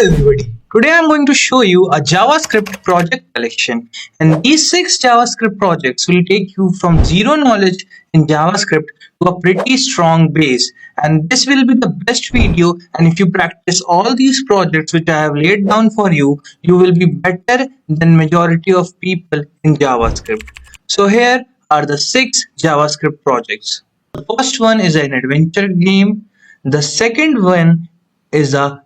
Everybody. Today I'm going to show you a JavaScript project collection, and these 6 JavaScript projects will take you from zero knowledge in JavaScript to a pretty strong base. And this will be the best video, and if you practice all these projects which I have laid down for you, you will be better than majority of people in JavaScript. So here are the 6 JavaScript projects. The first one is an adventure game. The second one is a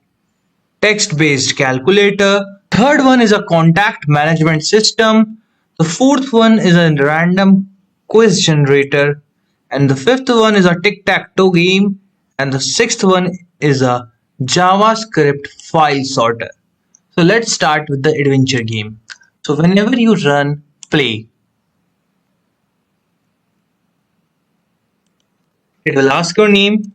text-based calculator. Third one is a contact management system. The fourth one is a random quiz generator. And the fifth one is a tic-tac-toe game. And the sixth one is a JavaScript file sorter. So let's start with the adventure game. So whenever you run play, it will ask your name.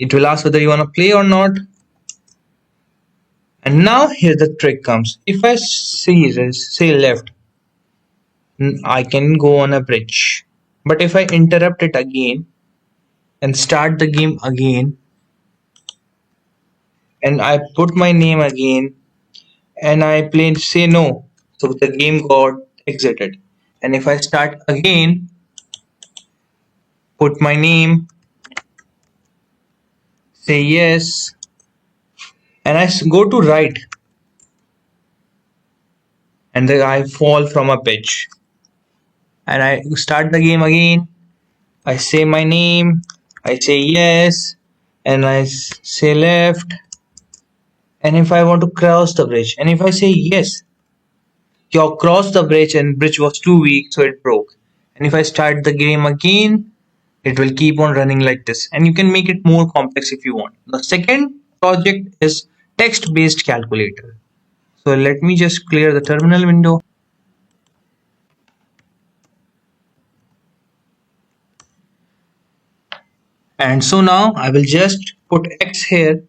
It will ask whether you want to play or not. And now here the trick comes. If I say left, I can go on a bridge. But if I interrupt it again and start the game again, and I put my name again, and I say no, so the game got exited. And if I start again, put my name, say yes, and I go to right, and then I fall from a pitch. And I start the game again, I say my name, I say yes, and I say left. And if I want to cross the bridge, and if I say yes, you crossed the bridge and bridge was too weak, so it broke. And if I start the game again, it will keep on running like this. And you can make it more complex if you want. The second project is text-based calculator. So let me just clear the terminal window. And so now I will just put X here,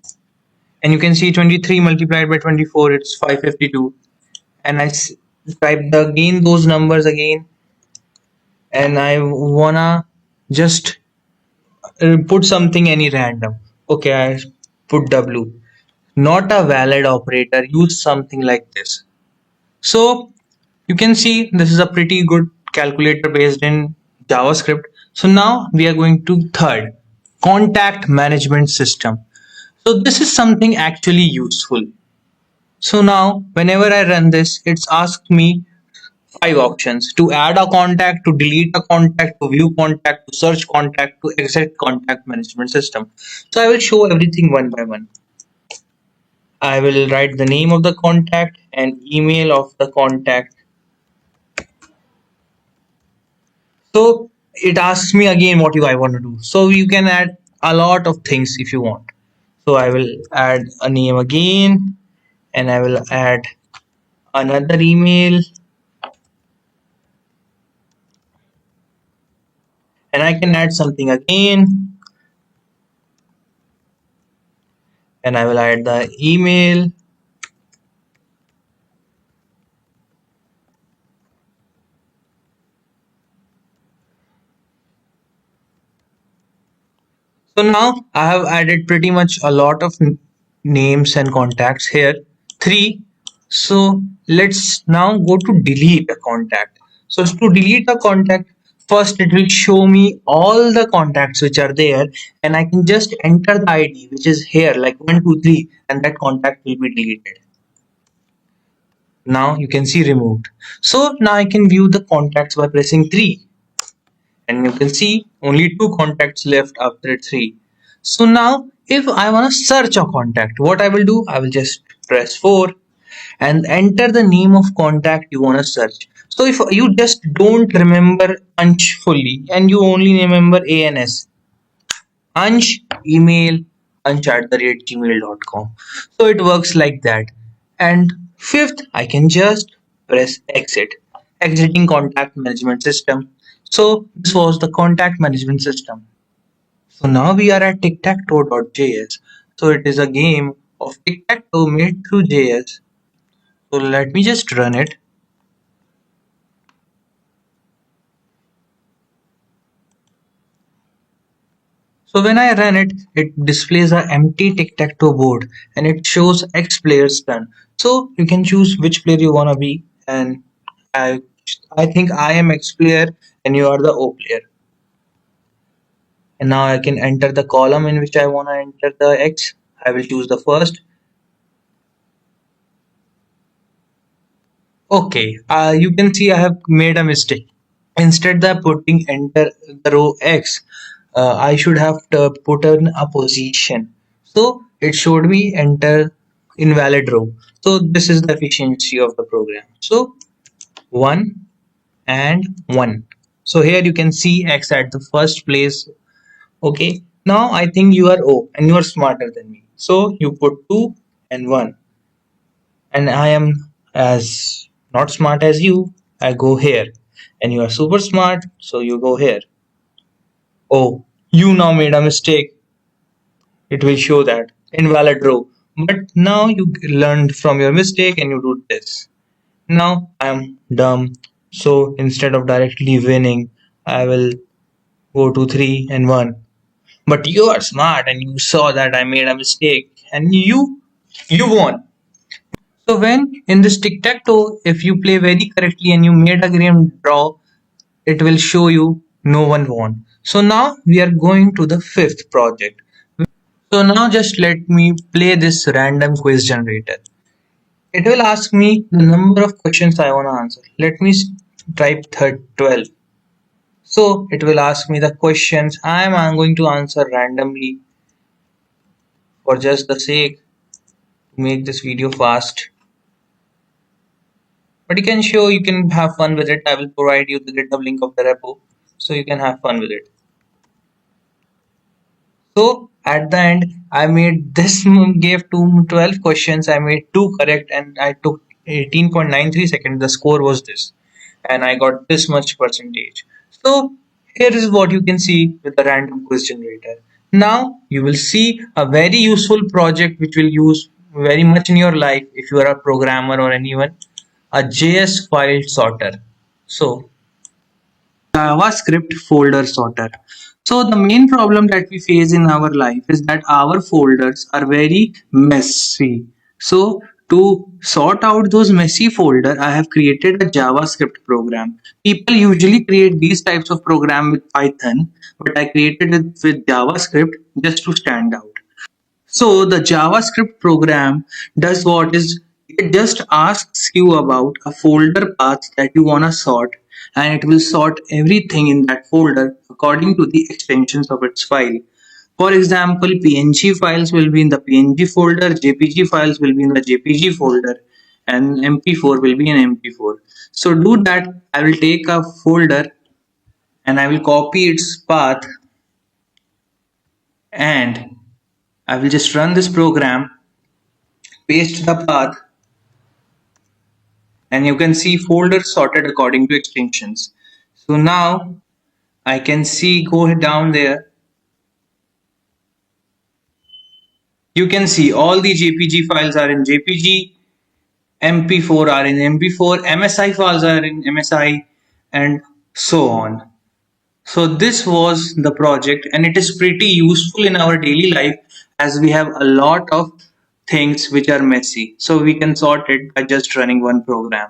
and you can see 23 multiplied by 24, it's 552. And I type again those numbers again, and I wanna just put something any random. Okay, I put W. Not a valid operator, use something like this. So you can see this is a pretty good calculator based in JavaScript. So now we are going to third, contact management system. So this is something actually useful. So now whenever I run this, it's asked me 5 options: to add a contact, to delete a contact, to view contact, to search contact, to exit contact management system. So I will show everything one by one. I will write the name of the contact and email of the contact. So it asks me again what I want to do. So you can add a lot of things if you want. So I will add a name again, and I will add another email, and I can add something again, and I will add the email. So now I have added pretty much a lot of names and contacts here. 3. So let's now go to delete a contact. So to delete a contact, first it will show me all the contacts which are there, and I can just enter the ID which is here like 123, and that contact will be deleted. Now you can see removed. So now I can view the contacts by pressing 3. And you can see only 2 contacts left after 3. So now if I want to search a contact, what I will do, I will just press 4 and enter the name of contact you want to search. So if you just don't remember Ansh fully and you only remember ANS, Ansh email ansh@gmail.com. So it works like that. And fifth, I can just press exit, exiting contact management system. So this was the contact management system. So now we are at tic-tac-toe.js. So it is a game of tic-tac-toe made through JS. So let me just run it. So when I run it, it displays an empty tic-tac-toe board and it shows X players turn. So you can choose which player you wanna be, and I I think I am X player and you are the O player. And now I can enter the column in which I wanna enter the X. I will choose the first. Okay, you can see I have made a mistake. Instead of putting enter the row X, I should have put in a position. So it showed me enter invalid row. So this is the efficiency of the program. So 1 and 1. So here you can see X at the first place. Okay. Now I think you are O and you are smarter than me. So you put 2 and 1. And I am as not smart as you. I go here. And you are super smart, so you go here. Oh, you now made a mistake. It will show that invalid row. But now you learned from your mistake and you do this. Now I am dumb. So instead of directly winning, I will go to 3 and 1. But you are smart and you saw that I made a mistake and you won. So when in this tic-tac-toe, if you play very correctly and you made a game draw, it will show you no one won. So now we are going to the fifth project. So now just let me play this random quiz generator. It will ask me the number of questions I want to answer. Let me type 12. So it will ask me the questions I'm going to answer randomly for just the sake to make this video fast. But you can show you can have fun with it. I will provide you the GitHub link of the repo so you can have fun with it. So at the end, I made this gave 12 questions. I made two correct and I took 18.93 seconds. The score was this, and I got this much percentage. So here is what you can see with the random quiz generator. Now you will see a very useful project which will use very much in your life if you are a programmer or anyone, a JS file sorter. So JavaScript folder sorter. So the main problem that we face in our life is that our folders are very messy. So to sort out those messy folder, I have created a JavaScript program. People usually create these types of program with Python, but I created it with JavaScript just to stand out. So the JavaScript program does what is it just asks you about a folder path that you want to sort, and it will sort everything in that folder according to the extensions of its file. For example, PNG files will be in the PNG folder, JPG files will be in the JPG folder, and MP4 will be in MP4. So do that. I will take a folder and I will copy its path and I will just run this program, paste the path, and you can see folders sorted according to extensions. So now I can see go down there. You can see all the JPG files are in JPG, MP4 are in MP4, MSI files are in MSI, and so on. So this was the project, and it is pretty useful in our daily life as we have a lot of things which are messy. So we can sort it by just running one program.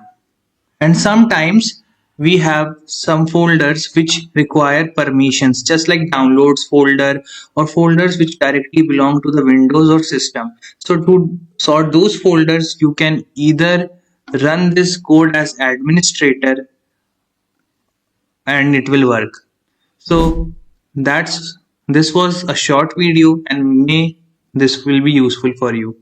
And sometimes we have some folders which require permissions, just like downloads folder or folders which directly belong to the Windows or system. So to sort those folders, you can either run this code as administrator and it will work. So that's this was a short video and may this will be useful for you.